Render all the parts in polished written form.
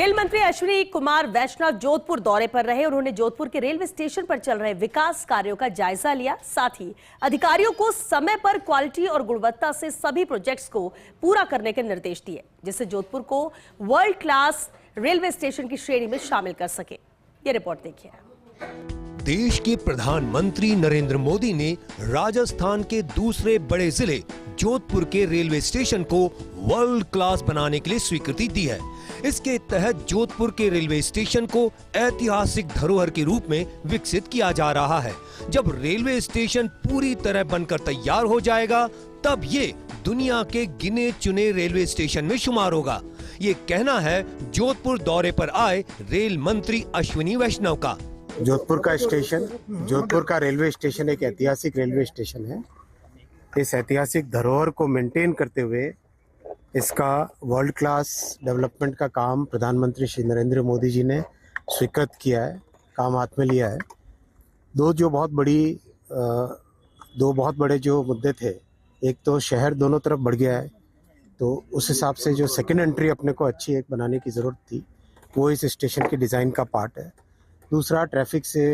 Rail मंत्री अश्विनी कुमार वैष्णव जोधपुर दौरे पर रहे। उन्होंने जोधपुर के रेलवे स्टेशन पर चल रहे विकास कार्यों का जायजा लिया। साथ ही अधिकारियों को समय पर क्वालिटी और गुणवत्ता से सभी प्रोजेक्ट्स को पूरा करने के निर्देश दिए, जिससे जोधपुर को वर्ल्ड क्लास रेलवे स्टेशन की श्रेणी में शामिल कर सके। ये रिपोर्ट देखिए। देश के प्रधानमंत्री नरेंद्र मोदी ने राजस्थान के दूसरे बड़े जिले जोधपुर के रेलवे स्टेशन को वर्ल्ड क्लास बनाने के लिए स्वीकृति दी है। इसके तहत जोधपुर के रेलवे स्टेशन को ऐतिहासिक धरोहर के रूप में विकसित किया जा रहा है। जब रेलवे स्टेशन पूरी तरह बनकर तैयार हो जाएगा, तब ये दुनिया के गिने चुने रेलवे स्टेशन में शुमार होगा। ये कहना है जोधपुर दौरे पर आए रेल मंत्री अश्विनी वैष्णव का। जोधपुर का स्टेशन, जोधपुर का रेलवे स्टेशन एक ऐतिहासिक रेलवे स्टेशन है। इस ऐतिहासिक धरोहर को मेंटेन करते हुए इसका वर्ल्ड क्लास डेवलपमेंट का काम प्रधानमंत्री श्री नरेंद्र मोदी जी ने स्वीकृत किया है, काम हाथ में लिया है। दो बहुत बड़े जो मुद्दे थे, एक तो शहर दोनों तरफ बढ़ गया है, तो उस हिसाब से जो सेकेंड एंट्री अपने को अच्छी एक बनाने की ज़रूरत थी, वो इस स्टेशन के डिज़ाइन का पार्ट है। दूसरा, ट्रैफिक से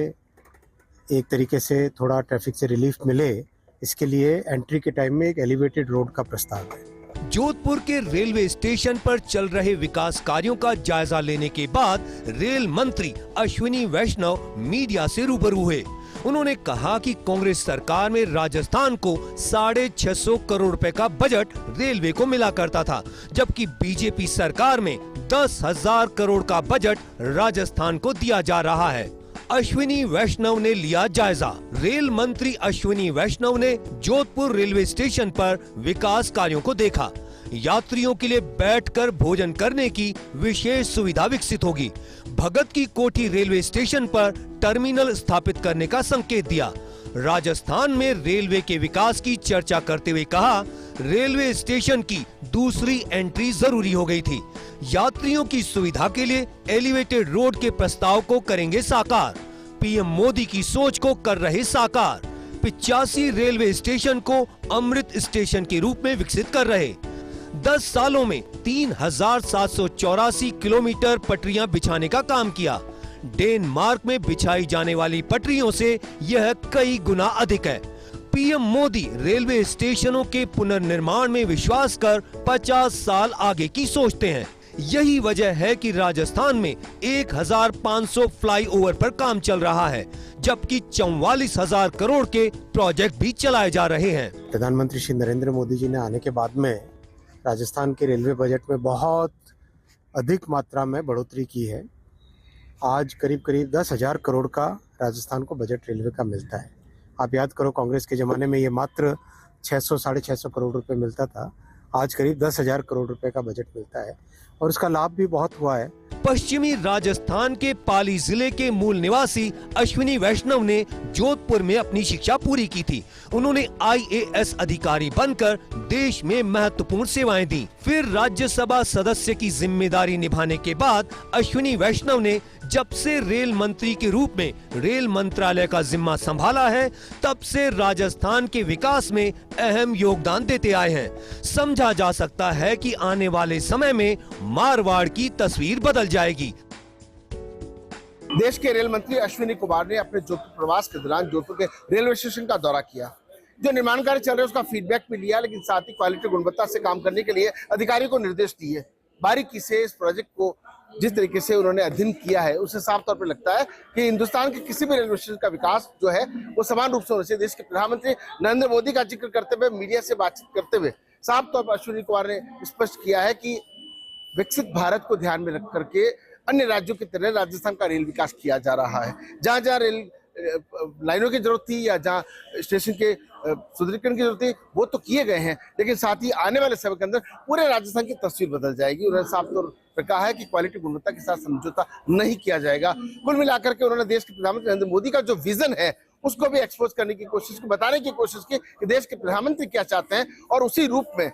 एक तरीके से थोड़ा ट्रैफिक से रिलीफ मिले, इसके लिए एंट्री के टाइम में एक एलिवेटेड रोड का प्रस्ताव है। जोधपुर के रेलवे स्टेशन पर चल रहे विकास कार्यों का जायजा लेने के बाद रेल मंत्री अश्विनी वैष्णव मीडिया से रूबरू हुए। उन्होंने कहा कि कांग्रेस सरकार में राजस्थान को 650 करोड़ रुपए का बजट रेलवे को मिला करता था, जबकि बीजेपी सरकार में 10,000 करोड़ का बजट राजस्थान को दिया जा रहा है। अश्विनी वैष्णव ने लिया जायजा। रेल मंत्री अश्विनी वैष्णव ने जोधपुर रेलवे स्टेशन पर विकास कार्यों को देखा। यात्रियों के लिए बैठकर भोजन करने की विशेष सुविधा विकसित होगी। भगत की कोठी रेलवे स्टेशन पर टर्मिनल स्थापित करने का संकेत दिया। राजस्थान में रेलवे के विकास की चर्चा करते हुए कहा, रेलवे स्टेशन की दूसरी एंट्री जरूरी हो गई थी। यात्रियों की सुविधा के लिए एलिवेटेड रोड के प्रस्ताव को करेंगे साकार। पीएम मोदी की सोच को कर रहे साकार। 85 रेलवे स्टेशन को अमृत स्टेशन के रूप में विकसित कर रहे। 10 सालों में 3,784 किलोमीटर पटरियां बिछाने का काम किया। डेनमार्क में बिछाई जाने वाली पटरियों से यह कई गुना अधिक है। पीएम मोदी रेलवे स्टेशनों के पुनर्निर्माण में विश्वास कर 50 साल आगे की सोचते हैं। यही वजह है कि राजस्थान में 1,500 फ्लाईओवर पर काम चल रहा है, जबकि 44,000 करोड़ के प्रोजेक्ट भी चलाए जा रहे हैं। प्रधानमंत्री श्री नरेंद्र मोदी जी ने आने के बाद में राजस्थान के रेलवे बजट में बहुत अधिक मात्रा में बढ़ोतरी की है। आज करीब 10,000 करोड़ का राजस्थान को बजट रेलवे का मिलता है। आप याद करो, कांग्रेस के जमाने में ये मात्र 600-650 करोड़ रुपए मिलता था। आज करीब 10,000 करोड़ रुपए का बजट मिलता है और इसका लाभ भी बहुत हुआ है। पश्चिमी राजस्थान के पाली जिले के मूल निवासी अश्विनी वैष्णव ने जोधपुर में अपनी शिक्षा पूरी की थी। उन्होंने IAS अधिकारी बनकर देश में महत्वपूर्ण सेवाएं दी। फिर राज्यसभा सदस्य की जिम्मेदारी निभाने के बाद अश्विनी वैष्णव ने जब से रेल मंत्री के रूप में रेल मंत्रालय का जिम्मा संभाला है, तब से राजस्थान के विकास में अहम योगदान देते आए हैं। समझा जा सकता है कि आने वाले समय में मारवाड़ की तस्वीर बदल जाएगी। देश के रेल मंत्री अश्विनी कुमार ने अपने जोधपुर प्रवास के दौरान जोधपुर के रेलवे स्टेशन का दौरा किया। जो निर्माण कार्य चल रहे हैं उसका फीडबैक भी लिया, लेकिन साथ ही क्वालिटी गुणवत्ता से काम करने के लिए अधिकारियों को निर्देश दिए। बारीकी से इस प्रोजेक्ट को जिस तरीके से उन्होंने अध्ययन किया है, उससे साफ तौर पर लगता है कि हिंदुस्तान के किसी भी रेलवे स्टेशन का विकास जो है वो समान रूप से होना चाहिए। देश के प्रधानमंत्री नरेंद्र मोदी का जिक्र करते हुए, मीडिया से बातचीत करते हुए साफ तौर पर अश्विनी कुमार ने स्पष्ट किया है कि विकसित भारत को ध्यान में रख करके अन्य राज्यों की तरह राजस्थान का रेल विकास किया जा रहा है। जहाँ जहाँ रेल लाइनों की जरूरत थी या जहाँ स्टेशन के सुदृढ़ीकरण की जरूरत थी, वो तो किए गए हैं, लेकिन साथ ही आने वाले समय के अंदर पूरे राजस्थान की तस्वीर बदल जाएगी। उन्होंने साफ तौर पर कहा है कि क्वालिटी गुणवत्ता के साथ समझौता नहीं किया जाएगा। कुल मिलाकर के उन्होंने देश के प्रधानमंत्री नरेंद्र मोदी का जो विजन है उसको भी एक्सपोज करने की कोशिश की, बताने की कोशिश की कि देश के प्रधानमंत्री क्या चाहते हैं, और उसी रूप में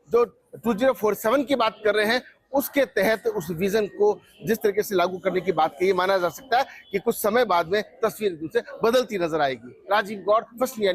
जो 2047 की बात कर रहे हैं उसके तहत उस विजन को जिस तरीके से लागू करने की बात कही, माना जा सकता है कि कुछ समय बाद में तस्वीर से बदलती नजर आएगी। Rajeev Gaur, first India.